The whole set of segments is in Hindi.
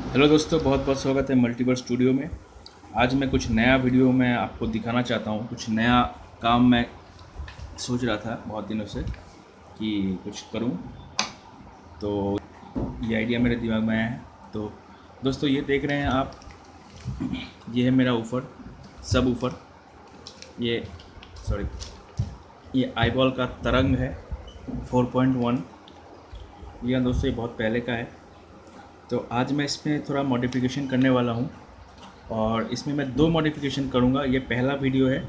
हेलो दोस्तों, बहुत बहुत स्वागत है मल्टीवर्स स्टूडियो में। आज मैं कुछ नया वीडियो में आपको दिखाना चाहता हूँ। कुछ नया काम मैं सोच रहा था बहुत दिनों से कि कुछ करूँ, तो ये आइडिया मेरे दिमाग में आया है। तो दोस्तों, ये देख रहे हैं आप, ये है मेरा ऊपर, सब ऊपर, ये सॉरी ये आईबॉल का तरंग है 4.1। ये दोस्तों ये बहुत पहले का है। तो आज मैं इसमें थोड़ा मॉडिफिकेशन करने वाला हूँ और इसमें मैं 2 मॉडिफिकेशन करूँगा। ये पहला वीडियो है,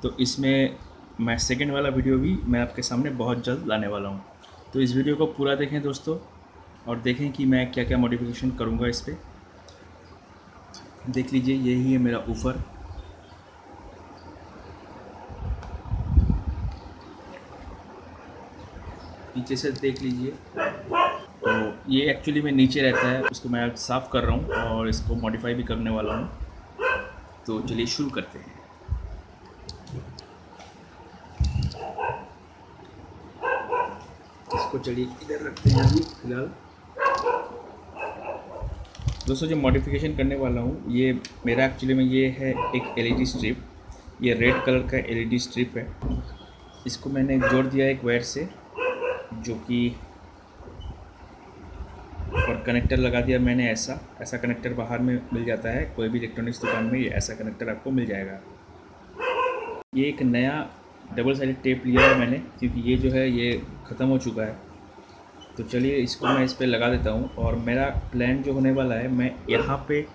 तो इसमें मैं सेकंड वाला वीडियो भी मैं आपके सामने बहुत जल्द लाने वाला हूँ। तो इस वीडियो को पूरा देखें दोस्तों और देखें कि मैं क्या क्या मॉडिफिकेशन करूँगा इस पर। देख लीजिए, यही है मेरा ऊपर। पीछे से देख लीजिए, तो ये एक्चुअली में नीचे रहता है, उसको मैं साफ़ कर रहा हूँ और इसको मॉडिफाई भी करने वाला हूँ। तो चलिए शुरू करते हैं। इसको चलिए इधर रखते हैं अभी फिलहाल। दोस्तों, जो मॉडिफिकेशन करने वाला हूँ ये मेरा एक्चुअली में ये है एक एलईडी स्ट्रिप। ये रेड कलर का एलईडी स्ट्रिप है। इसको मैंने जोड़ दिया एक वायर से, जो कि और कनेक्टर लगा दिया मैंने। ऐसा कनेक्टर बाहर में मिल जाता है, कोई भी इलेक्ट्रॉनिक्स दुकान में ये ऐसा कनेक्टर आपको मिल जाएगा। ये एक नया डबल साइडेड टेप लिया है मैंने, क्योंकि ये जो है ये ख़त्म हो चुका है। तो चलिए इसको मैं इस पे लगा देता हूँ। और मेरा प्लान जो होने वाला है, मैं यहाँ पे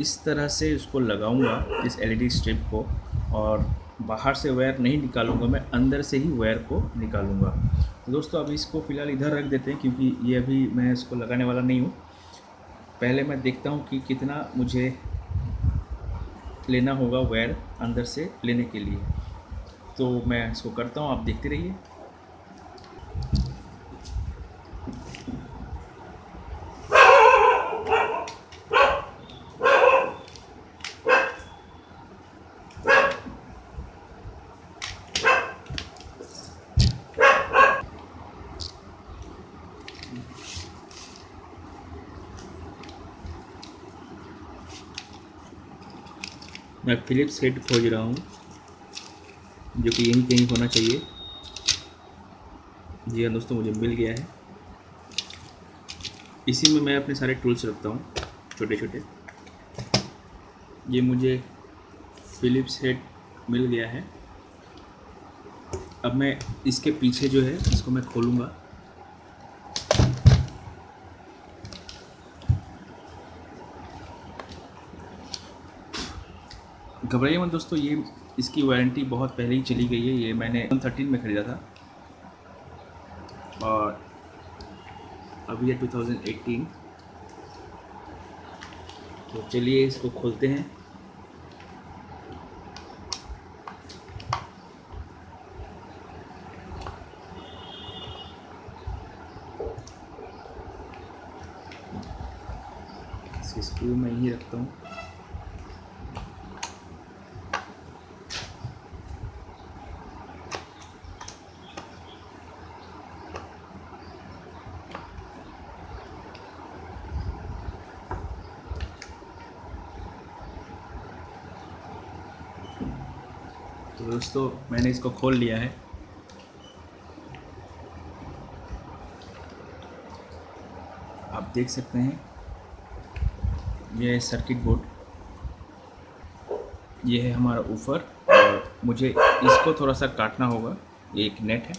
इस तरह से इसको लगाऊंगा इस एलईडी स्ट्रिप को, और बाहर से वायर नहीं निकालूंगा, मैं अंदर से ही वायर को निकालूंगा। तो दोस्तों, अभी इसको फ़िलहाल इधर रख देते हैं, क्योंकि ये अभी मैं इसको लगाने वाला नहीं हूँ। पहले मैं देखता हूँ कि कितना मुझे लेना होगा वायर अंदर से लेने के लिए। तो मैं इसको करता हूँ, आप देखते रहिए। मैं फ़िलिप्स हेड खोज रहा हूँ, जो कि यहीं कहीं होना चाहिए। जी हाँ दोस्तों, मुझे मिल गया है। इसी में मैं अपने सारे टूल्स रखता हूँ, छोटे छोटे। ये मुझे फ़िलिप्स हेड मिल गया है। अब मैं इसके पीछे जो है इसको मैं खोलूँगा। घबराइए मत दोस्तों, ये इसकी वारंटी बहुत पहले ही चली गई है। ये मैंने 2013 में ख़रीदा था और अभी है 2018। तो चलिए इसको खोलते हैं। इसकी स्क्रू मैं यहीं रखता हूँ। तो दोस्तों, मैंने इसको खोल लिया है। आप देख सकते हैं, ये सर्किट बोर्ड, ये है हमारा ऊपर। और मुझे इसको थोड़ा सा काटना होगा। ये एक नेट है,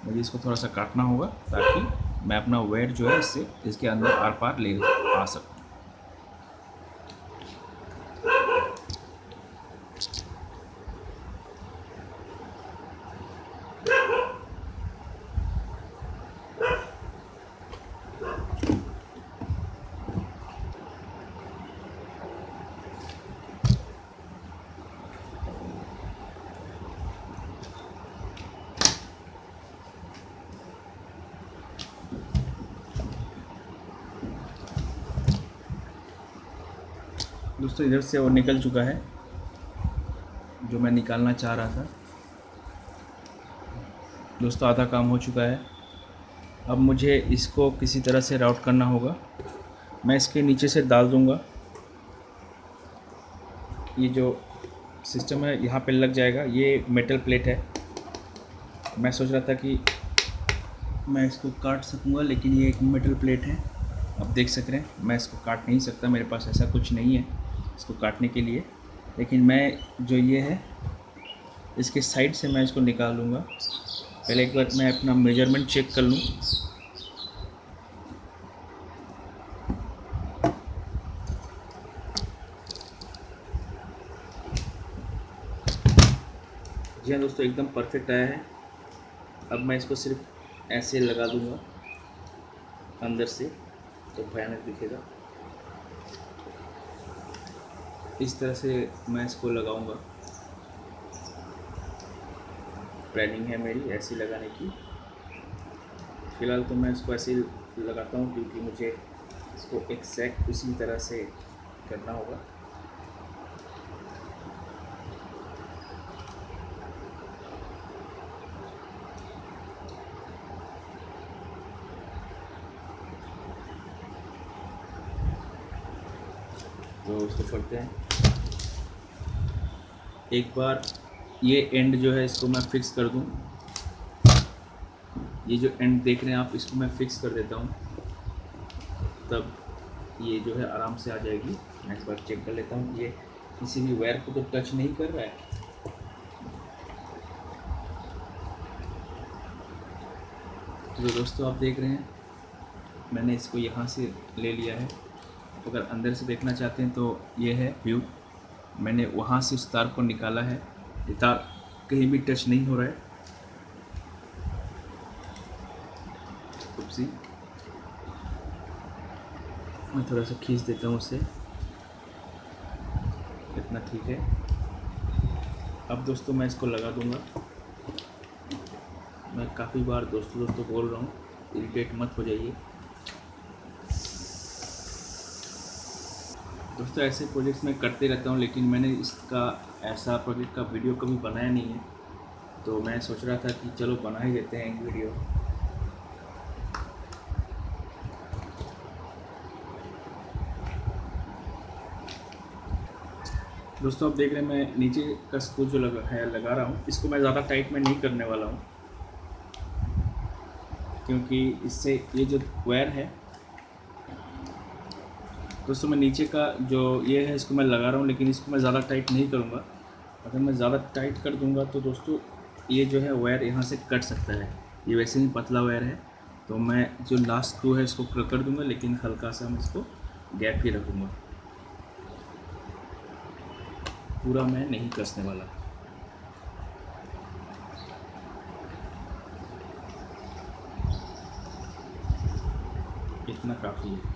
मुझे इसको थोड़ा सा काटना होगा ताकि मैं अपना वायर जो है इससे इसके अंदर आर पार ले आ सकूँ। दोस्तों, इधर से वो निकल चुका है जो मैं निकालना चाह रहा था। दोस्तों, आधा काम हो चुका है। अब मुझे इसको किसी तरह से राउट करना होगा। मैं इसके नीचे से डाल दूँगा। ये जो सिस्टम है यहाँ पे लग जाएगा। ये मेटल प्लेट है। मैं सोच रहा था कि मैं इसको काट सकूँगा, लेकिन ये एक मेटल प्लेट है। आप देख सक रहे हैं मैं इसको काट नहीं सकता, मेरे पास ऐसा कुछ नहीं है इसको काटने के लिए। लेकिन मैं जो ये है इसके साइड से मैं इसको निकाल लूँगा। पहले एक बार मैं अपना मेजरमेंट चेक कर लूँ। जी हाँ दोस्तों, एकदम परफेक्ट आया है। अब मैं इसको सिर्फ ऐसे लगा दूँगा अंदर से, तो भयानक दिखेगा। इस तरह से मैं इसको लगाऊंगा। प्लानिंग है मेरी ऐसी लगाने की। फ़िलहाल तो मैं इसको ऐसे ही लगाता हूँ, क्योंकि मुझे इसको एक्जैक्ट उसी तरह से करना होगा। तो इसको छोड़ते हैं। एक बार ये एंड जो है इसको मैं फिक्स कर दूं। ये जो एंड देख रहे हैं आप, इसको मैं फिक्स कर देता हूं, तब ये जो है आराम से आ जाएगी। मैं इस बार चेक कर लेता हूं ये किसी भी वायर को तो टच नहीं कर रहा है। तो दोस्तों आप देख रहे हैं मैंने इसको यहाँ से ले लिया है। अगर अंदर से देखना चाहते हैं तो ये है व्यू। मैंने वहाँ से उस तार को निकाला है। ये तार कहीं भी टच नहीं हो रहा है। खूबसूरत मैं थोड़ा सा खींच देता हूँ उससे, इतना ठीक है। अब दोस्तों मैं इसको लगा दूँगा। मैं काफ़ी बार दोस्तों बोल रहा हूँ, इरिटेट मत हो जाइए। दोस्तों ऐसे प्रोजेक्ट्स मैं करते रहता हूँ, लेकिन मैंने इसका ऐसा प्रोजेक्ट का वीडियो कभी बनाया नहीं है। तो मैं सोच रहा था कि चलो बना ही देते हैं एक वीडियो। दोस्तों आप देख रहे हैं मैं नीचे का स्क्रू जो लगा रहा हूँ, इसको मैं ज़्यादा टाइट में नहीं करने वाला हूँ, क्योंकि इससे ये जो वायर है दोस्तों, मैं नीचे का जो ये है इसको मैं लगा रहा हूँ, लेकिन इसको मैं ज़्यादा टाइट नहीं करूँगा। अगर मैं ज़्यादा टाइट कर दूँगा तो दोस्तों ये जो है वायर यहाँ से कट सकता है। ये वैसे ही पतला वायर है, तो मैं जो लास्ट स्क्रू है इसको कर दूँगा, लेकिन हल्का सा मैं इसको गैप ही रखूँगा। पूरा मैं नहीं कसने वाला। इतना काफ़ी है।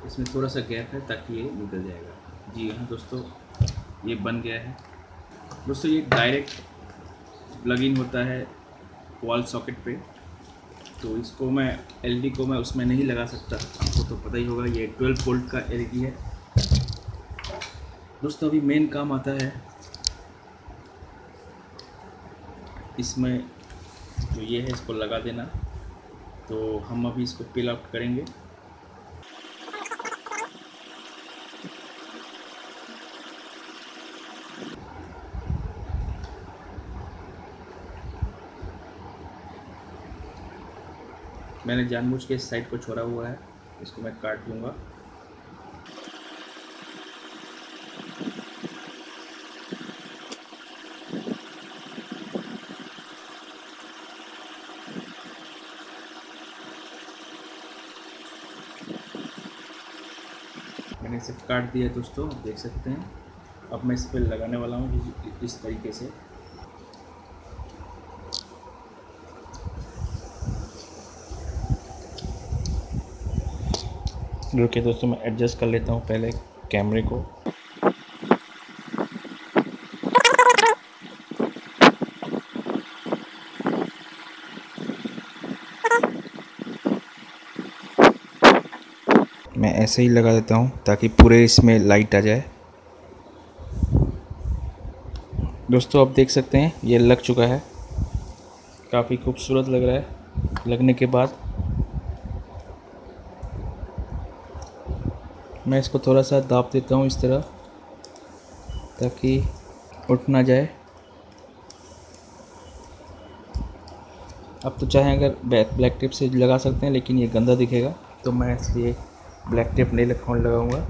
इसमें थोड़ा सा गैप है ताकि ये निकल जाएगा। जी हाँ दोस्तों, ये बन गया है। दोस्तों ये डायरेक्ट प्लग इन होता है वॉल सॉकेट पे, तो इसको मैं एलईडी को मैं उसमें नहीं लगा सकता। आपको तो पता ही होगा ये 12 वोल्ट का एलईडी है। दोस्तों अभी मेन काम आता है इसमें जो ये है इसको लगा देना। तो हम अभी इसको पिल आउट करेंगे। मैंने जानबूझ के इस साइड को छोड़ा हुआ है, इसको मैं काट लूँगा। मैंने इसे काट दिया दोस्तों, आप देख सकते हैं। अब मैं इस पर लगाने वाला हूँ इस तरीके से। रुकिए दोस्तों, मैं एडजस्ट कर लेता हूँ पहले कैमरे को। मैं ऐसे ही लगा देता हूँ ताकि पूरे इसमें लाइट आ जाए। दोस्तों आप देख सकते हैं ये लग चुका है, काफ़ी खूबसूरत लग रहा है लगने के बाद। मैं इसको थोड़ा सा दाब देता हूँ इस तरह, ताकि उठ ना जाए। आप तो चाहें अगर ब्लैक टेप से लगा सकते हैं, लेकिन ये गंदा दिखेगा, तो मैं इसलिए ब्लैक टेप नहीं लगाऊंगा।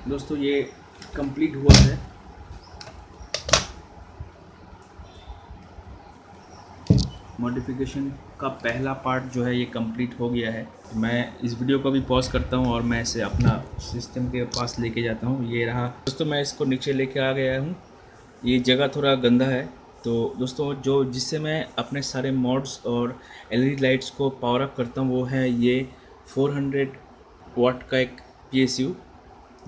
दोस्तों ये कंप्लीट हुआ है। मॉडिफिकेशन का पहला पार्ट जो है ये कंप्लीट हो गया है। मैं इस वीडियो को भी पॉज करता हूँ और मैं इसे अपना सिस्टम के पास लेके जाता हूँ। ये रहा दोस्तों, मैं इसको नीचे लेके आ गया हूँ। ये जगह थोड़ा गंदा है, तो दोस्तों जो जिससे मैं अपने सारे मॉड्स और एलईडी लाइट्स को पावर अप करता हूँ वो है ये 400 वाट का एक PSU,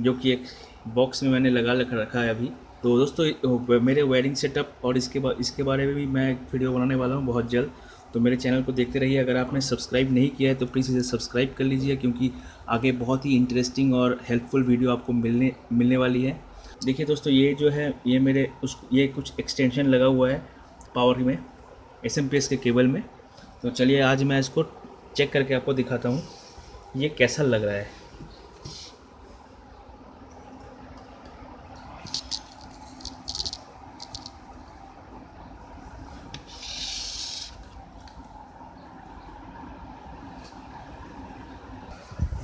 जो कि एक बॉक्स में मैंने लगा रखा है अभी। तो दोस्तों मेरे वायरिंग सेटअप और इसके बारे में भी मैं एक वीडियो बनाने वाला हूँ बहुत जल्द। तो मेरे चैनल को देखते रहिए। अगर आपने सब्सक्राइब नहीं किया है तो प्लीज़ इसे सब्सक्राइब कर लीजिए, क्योंकि आगे बहुत ही इंटरेस्टिंग और हेल्पफुल वीडियो आपको मिलने वाली है। देखिए दोस्तों, ये जो है ये कुछ एक्सटेंशन लगा हुआ है पावर में, SMP के केबल में। तो चलिए आज मैं इसको चेक करके आपको दिखाता हूँ ये कैसा लग रहा है।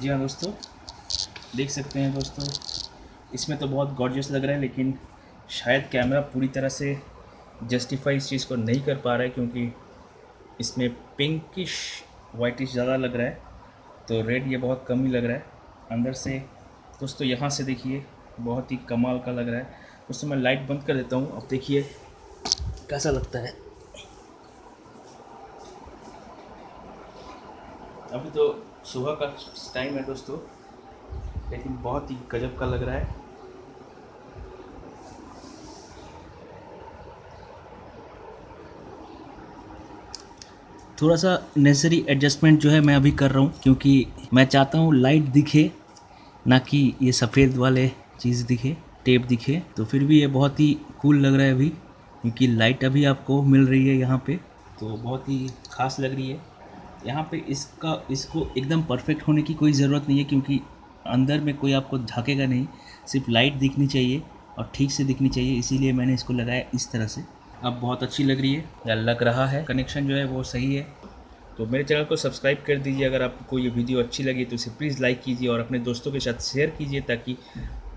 जी हाँ दोस्तों, देख सकते हैं दोस्तों, इसमें तो बहुत गॉर्जियस लग रहा है, लेकिन शायद कैमरा पूरी तरह से जस्टिफाई इस चीज़ को नहीं कर पा रहा है, क्योंकि इसमें पिंकिश वाइटिश ज़्यादा लग रहा है, तो रेड ये बहुत कम ही लग रहा है अंदर से। दोस्तों यहाँ से देखिए, बहुत ही कमाल का लग रहा है। दोस्तों मैं लाइट बंद कर देता हूँ, अब देखिए कैसा लगता है। अभी तो सुबह का टाइम है दोस्तों, लेकिन बहुत ही गजब का लग रहा है। थोड़ा सा नेसेसरी एडजस्टमेंट जो है मैं अभी कर रहा हूँ, क्योंकि मैं चाहता हूँ लाइट दिखे, ना कि ये सफ़ेद वाले चीज़ दिखे, टेप दिखे। तो फिर भी ये बहुत ही कूल लग रहा है अभी, क्योंकि लाइट अभी आपको मिल रही है यहाँ पे, तो बहुत ही ख़ास लग रही है। यहाँ पे इसको एकदम परफेक्ट होने की कोई ज़रूरत नहीं है, क्योंकि अंदर में कोई आपको झाँकेगा नहीं, सिर्फ लाइट दिखनी चाहिए और ठीक से दिखनी चाहिए, इसीलिए मैंने इसको लगाया इस तरह से। अब बहुत अच्छी लग रही है, या लग रहा है, कनेक्शन जो है वो सही है। तो मेरे चैनल को सब्सक्राइब कर दीजिए। अगर आपको ये वीडियो अच्छी लगी तो इसे प्लीज़ लाइक कीजिए और अपने दोस्तों के साथ शेयर कीजिए, ताकि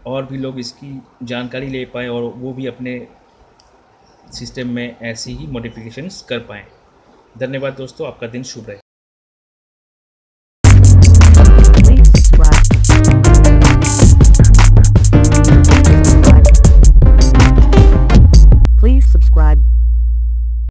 और भी लोग इसकी जानकारी ले पाएँ और वो भी अपने सिस्टम में ऐसी ही मॉडिफिकेशंस कर पाएँ। धन्यवाद दोस्तों, आपका दिन शुभ रहे।